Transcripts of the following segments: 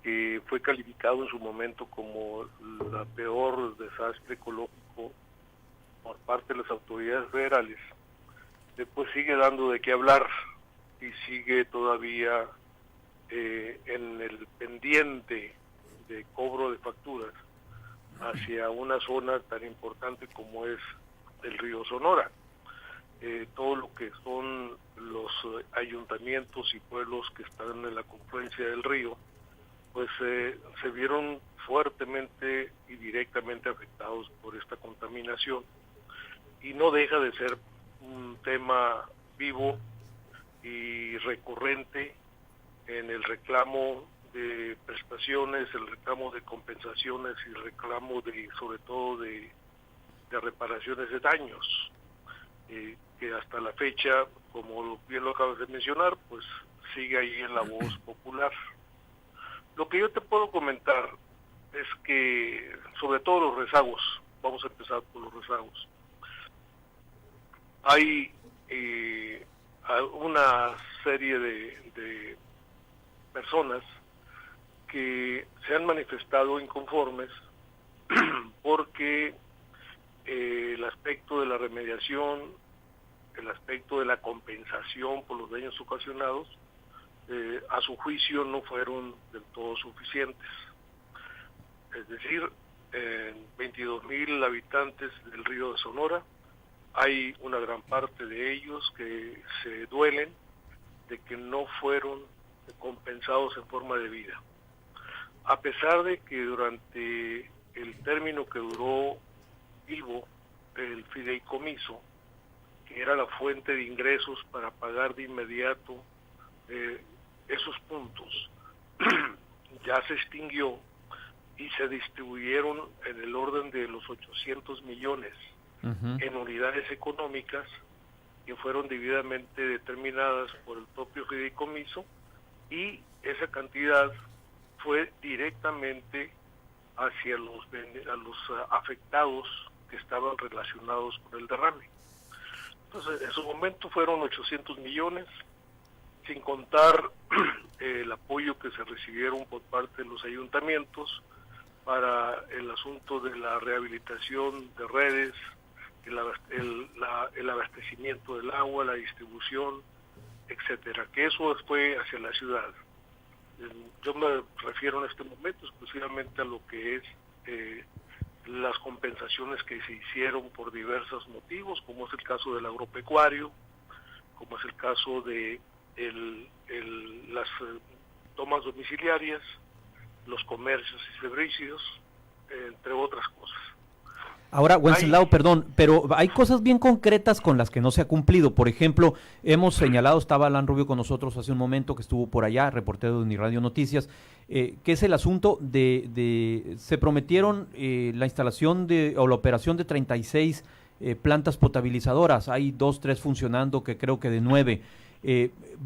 que fue calificado en su momento como la peor desastre ecológico por parte de las autoridades federales, pues sigue dando de qué hablar y sigue todavía en el pendiente de cobro de facturas hacia una zona tan importante como es el río Sonora. Todo lo que son los ayuntamientos y pueblos que están en la confluencia del río, pues se vieron fuertemente y directamente afectados por esta contaminación, y no deja de ser un tema vivo y recurrente en el reclamo de prestaciones, el reclamo de compensaciones y el reclamo de, sobre todo, de reparaciones de daños, que hasta la fecha, como bien lo acabas de mencionar, pues sigue ahí en la voz popular. Lo que yo te puedo comentar es que, sobre todo los rezagos, vamos a empezar por los rezagos, hay una serie de personas que se han manifestado inconformes porque el aspecto de la remediación, el aspecto de la compensación por los daños ocasionados, a su juicio no fueron del todo suficientes. Es decir, en 22,000 habitantes del río de Sonora, hay una gran parte de ellos que se duelen de que no fueron compensados en forma debida. A pesar de que durante el término que duró vivo el fideicomiso, que era la fuente de ingresos para pagar de inmediato esos puntos, ya se extinguió y se distribuyeron en el orden de los 800 millones en unidades económicas que fueron debidamente determinadas por el propio fideicomiso, y esa cantidad fue directamente hacia los afectados que estaban relacionados con el derrame. Entonces, en su momento fueron 800 millones, sin contar el apoyo que se recibieron por parte de los ayuntamientos para el asunto de la rehabilitación de redes, el abastecimiento del agua, la distribución, etcétera, que eso fue hacia la ciudad. Yo me refiero en este momento exclusivamente a lo que es las compensaciones que se hicieron por diversos motivos, como es el caso del agropecuario, como es el caso de las tomas domiciliarias, los comercios y servicios, entre otras cosas. Ahora, Wenceslao, perdón, pero hay cosas bien concretas con las que no se ha cumplido. Por ejemplo, hemos señalado, estaba Alan Rubio con nosotros hace un momento, que estuvo por allá, reportero de Uniradio Noticias, que es el asunto se prometieron la instalación o la operación de 36 plantas potabilizadoras. Hay 2, 3 funcionando, que creo que de 9.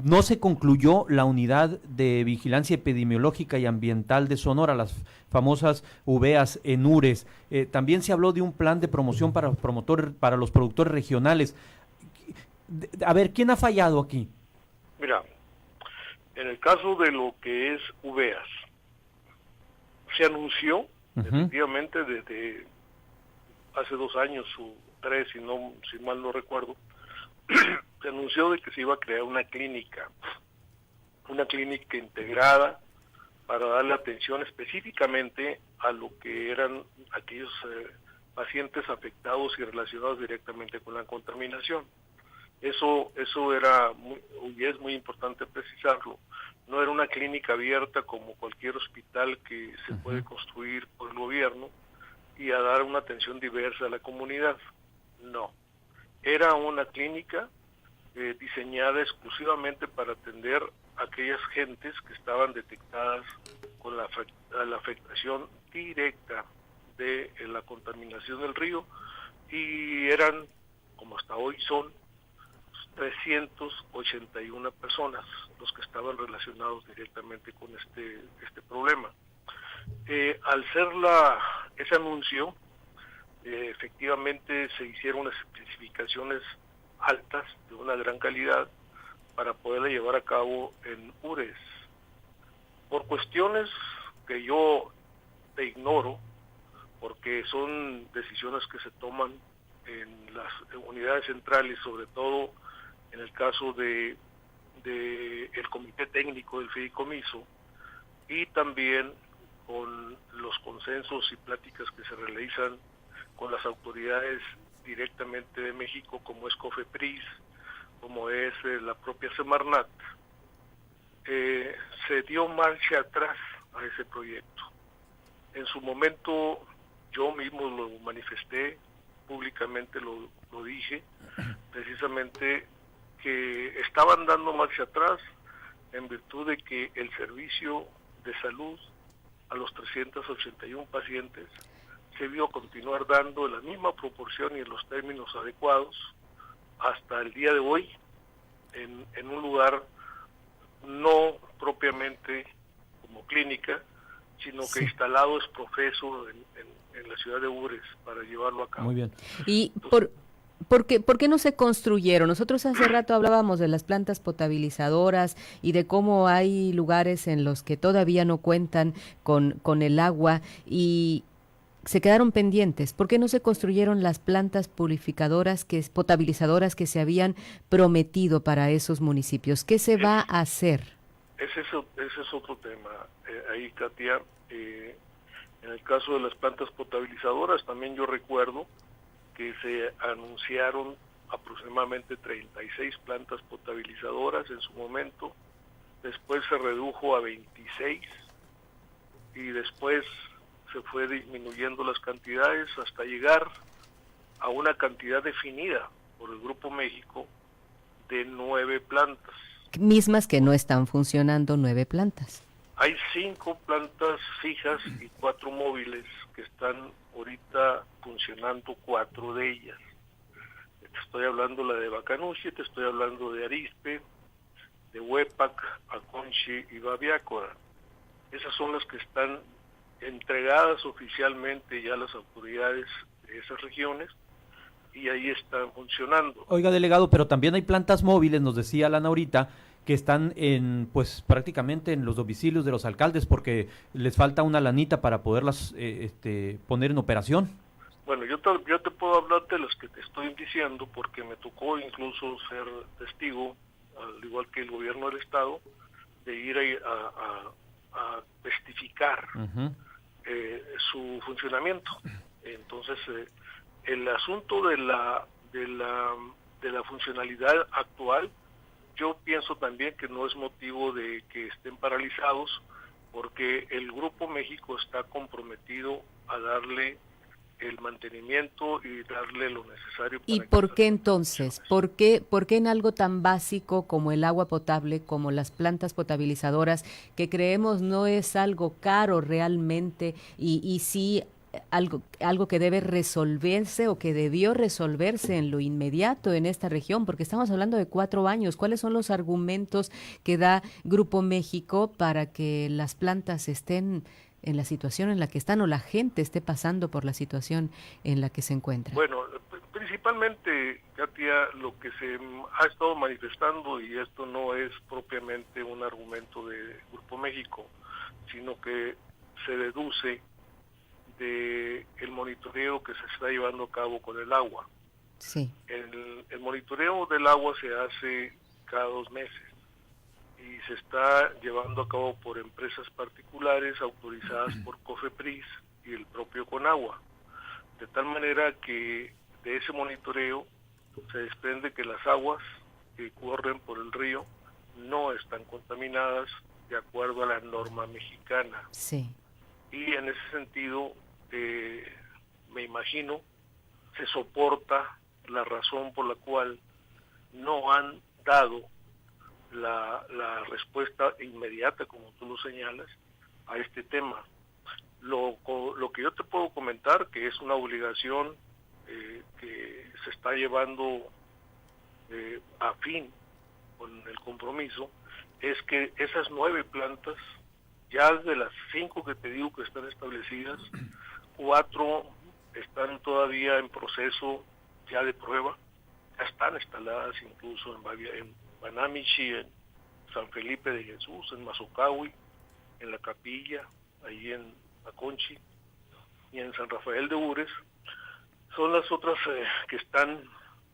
No se concluyó la unidad de vigilancia epidemiológica y ambiental de Sonora, las famosas UVEAS ENURES. También se habló de un plan de promoción para los productores regionales. A ver, ¿quién ha fallado aquí? Mira, en el caso de lo que es UVEAS, se anunció efectivamente desde hace 2 años o 3, si mal no recuerdo, se anunció de que se iba a crear una clínica integrada para darle atención específicamente a lo que eran aquellos pacientes afectados y relacionados directamente con la contaminación. Eso era y es muy importante precisarlo. No era una clínica abierta como cualquier hospital que se puede construir por el gobierno y a dar una atención diversa a la comunidad. No. Era una clínica diseñada exclusivamente para atender a aquellas gentes que estaban detectadas con la afectación directa de la contaminación del río, y eran, como hasta hoy son, 381 personas los que estaban relacionados directamente con este problema. Al ser ese anuncio, efectivamente se hicieron unas especificaciones altas de una gran calidad para poderla llevar a cabo en URES. Por cuestiones que yo te ignoro, porque son decisiones que se toman en las unidades centrales, sobre todo en el caso de el comité técnico del fideicomiso, y también con los consensos y pláticas que se realizan con las autoridades directamente de México, como es COFEPRIS, como es la propia Semarnat, se dio marcha atrás a ese proyecto. En su momento yo mismo lo manifesté, públicamente lo dije, precisamente que estaban dando marcha atrás en virtud de que el servicio de salud a los 381 pacientes se vio continuar dando en la misma proporción y en los términos adecuados hasta el día de hoy, en un lugar no propiamente como clínica, sino que instalado es profeso en la ciudad de Ures para llevarlo a cabo. Muy bien. Y ¿por qué no se construyeron? Nosotros hace rato hablábamos de las plantas potabilizadoras y de cómo hay lugares en los que todavía no cuentan con el agua y se quedaron pendientes. ¿Por qué no se construyeron las plantas potabilizadoras que se habían prometido para esos municipios? ¿Qué se va a hacer? Ese es otro tema. Ahí, Katia, en el caso de las plantas potabilizadoras, también yo recuerdo que se anunciaron aproximadamente 36 plantas potabilizadoras en su momento, después se redujo a 26 y después se fue disminuyendo las cantidades hasta llegar a una cantidad definida por el Grupo México de 9 plantas. Mismas que no están funcionando 9 plantas. Hay 5 plantas fijas y 4 móviles que están ahorita funcionando, 4 de ellas. Te estoy hablando la de Bacanuchi, te estoy hablando de Arizpe, de Huepac, Aconchi y Babiácora. Esas son las que están entregadas oficialmente ya a las autoridades de esas regiones y ahí están funcionando. Oiga, delegado, pero también hay plantas móviles, nos decía Alan ahorita, que están pues prácticamente en los domicilios de los alcaldes porque les falta una lanita para poderlas poner en operación. Bueno, yo te puedo hablar de las que te estoy diciendo porque me tocó incluso ser testigo, al igual que el gobierno del estado, de ir a testificar su funcionamiento. Entonces, el asunto de la funcionalidad actual, yo pienso también que no es motivo de que estén paralizados, porque el Grupo México está comprometido a darle el mantenimiento y darle lo necesario. ¿Y por qué entonces? ¿Por qué en algo tan básico como el agua potable, como las plantas potabilizadoras, que creemos no es algo caro realmente y sí algo que debe resolverse o que debió resolverse en lo inmediato en esta región, porque estamos hablando de 4 años. ¿Cuáles son los argumentos que da Grupo México para que las plantas estén en la situación en la que están o la gente esté pasando por la situación en la que se encuentra? Bueno, principalmente, Katia, lo que se ha estado manifestando, y esto no es propiamente un argumento de Grupo México, sino que se deduce de el monitoreo que se está llevando a cabo con el agua. Sí. El monitoreo del agua se hace cada 2 meses y se está llevando a cabo por empresas particulares autorizadas por COFEPRIS y el propio CONAGUA, de tal manera que de ese monitoreo se desprende que las aguas que corren por el río no están contaminadas de acuerdo a la norma mexicana. Sí. Y en ese sentido, me imagino, se soporta la razón por la cual no han dado la respuesta inmediata, como tú lo señalas, a este tema. Lo que yo te puedo comentar, que es una obligación que se está llevando a fin con el compromiso, es que esas 9 plantas, ya de las 5 que te digo que están establecidas, 4 están todavía en proceso ya de prueba, ya están instaladas incluso en Banamichi, en San Felipe de Jesús, en Mazocahui, en La Capilla, ahí en Aconchi y en San Rafael de Ures, son las otras que están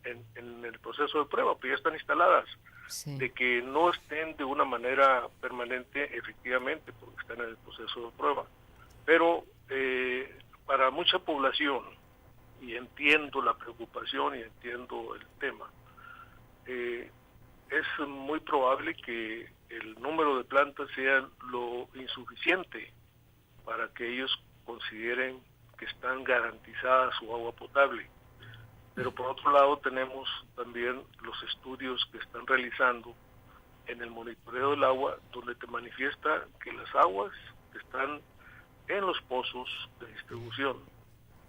en el proceso de prueba, pues ya están instaladas. Sí. De que no estén de una manera permanente, efectivamente, porque están en el proceso de prueba. Pero para mucha población, y entiendo la preocupación y entiendo el tema, es muy probable que el número de plantas sea lo insuficiente para que ellos consideren que están garantizadas su agua potable. Pero por otro lado tenemos también los estudios que están realizando en el monitoreo del agua, donde te manifiesta que las aguas que están en los pozos de distribución,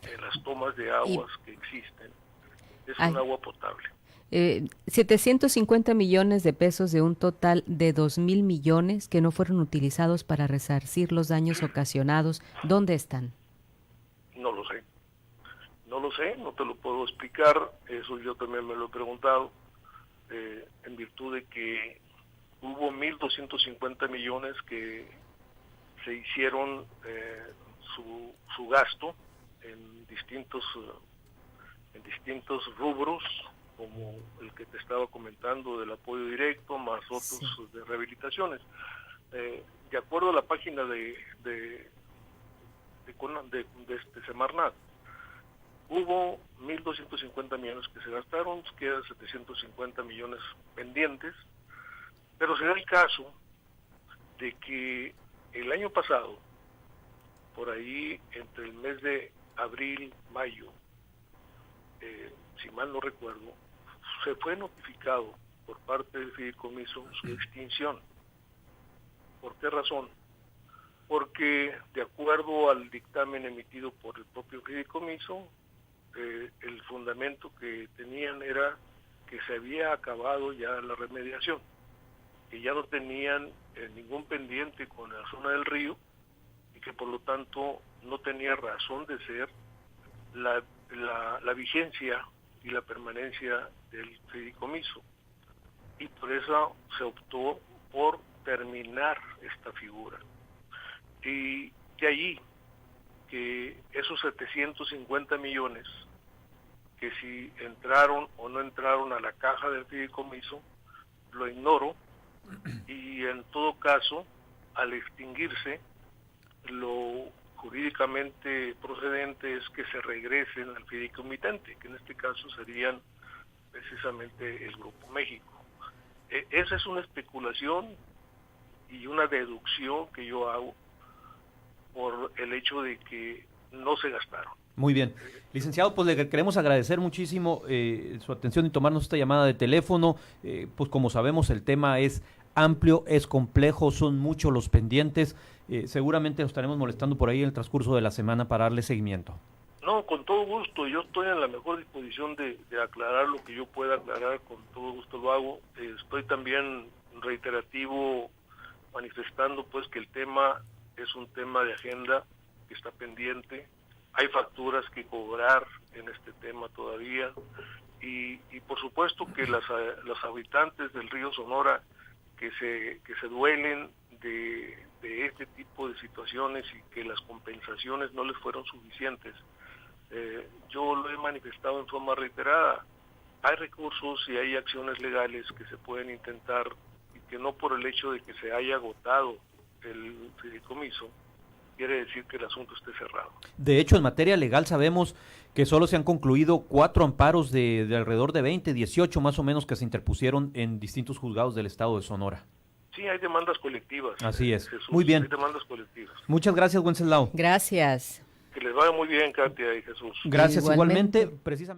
en las tomas de aguas que existen, es un agua potable. 750 millones de pesos de un total de 2,000 millones que no fueron utilizados para resarcir los daños ocasionados, ¿dónde están? No lo sé. No lo sé, no te lo puedo explicar, eso yo también me lo he preguntado, en virtud de que hubo 1.250 millones que se hicieron su gasto en distintos rubros, como el que te estaba comentando del apoyo directo, más otros de rehabilitaciones. De acuerdo a la página de Semarnat, hubo 1.250 millones que se gastaron, quedan 750 millones pendientes, pero se da el caso de que el año pasado, por ahí entre el mes de abril, mayo, si mal no recuerdo, se fue notificado por parte del fideicomiso su extinción. ¿Por qué razón? Porque de acuerdo al dictamen emitido por el propio fideicomiso, el fundamento que tenían era que se había acabado ya la remediación, que ya no tenían ningún pendiente con la zona del río y que por lo tanto no tenía razón de ser la vigencia y la permanencia del fideicomiso. Y por eso se optó por terminar esta figura. Y de allí que esos 750 millones, que si entraron o no entraron a la caja del fideicomiso, lo ignoro, y en todo caso, al extinguirse, lo jurídicamente procedente es que se regresen al fideicomitente, que en este caso serían precisamente el Grupo México. Esa es una especulación y una deducción que yo hago por el hecho de que no se gastaron. Muy bien. Licenciado, pues le queremos agradecer muchísimo su atención y tomarnos esta llamada de teléfono. Pues como sabemos, el tema es amplio, es complejo, son muchos los pendientes. Seguramente nos estaremos molestando por ahí en el transcurso de la semana para darle seguimiento. No, con todo gusto. Yo estoy en la mejor disposición de aclarar lo que yo pueda aclarar, con todo gusto lo hago. Estoy también reiterativo manifestando pues que el tema es un tema de agenda que está pendiente. Hay facturas que cobrar en este tema todavía y por supuesto que los habitantes del río Sonora que se duelen de este tipo de situaciones y que las compensaciones no les fueron suficientes, yo lo he manifestado en forma reiterada. Hay recursos y hay acciones legales que se pueden intentar y que no por el hecho de que se haya agotado el fideicomiso quiere decir que el asunto esté cerrado. De hecho, en materia legal sabemos que solo se han concluido 4 amparos de alrededor de 20, 18 más o menos que se interpusieron en distintos juzgados del estado de Sonora. Sí, hay demandas colectivas. Así es. Jesús, muy bien. Hay demandas colectivas. Muchas gracias, Wenceslao. Gracias. Que les vaya muy bien, Katia y Jesús. Gracias, igualmente precisamente.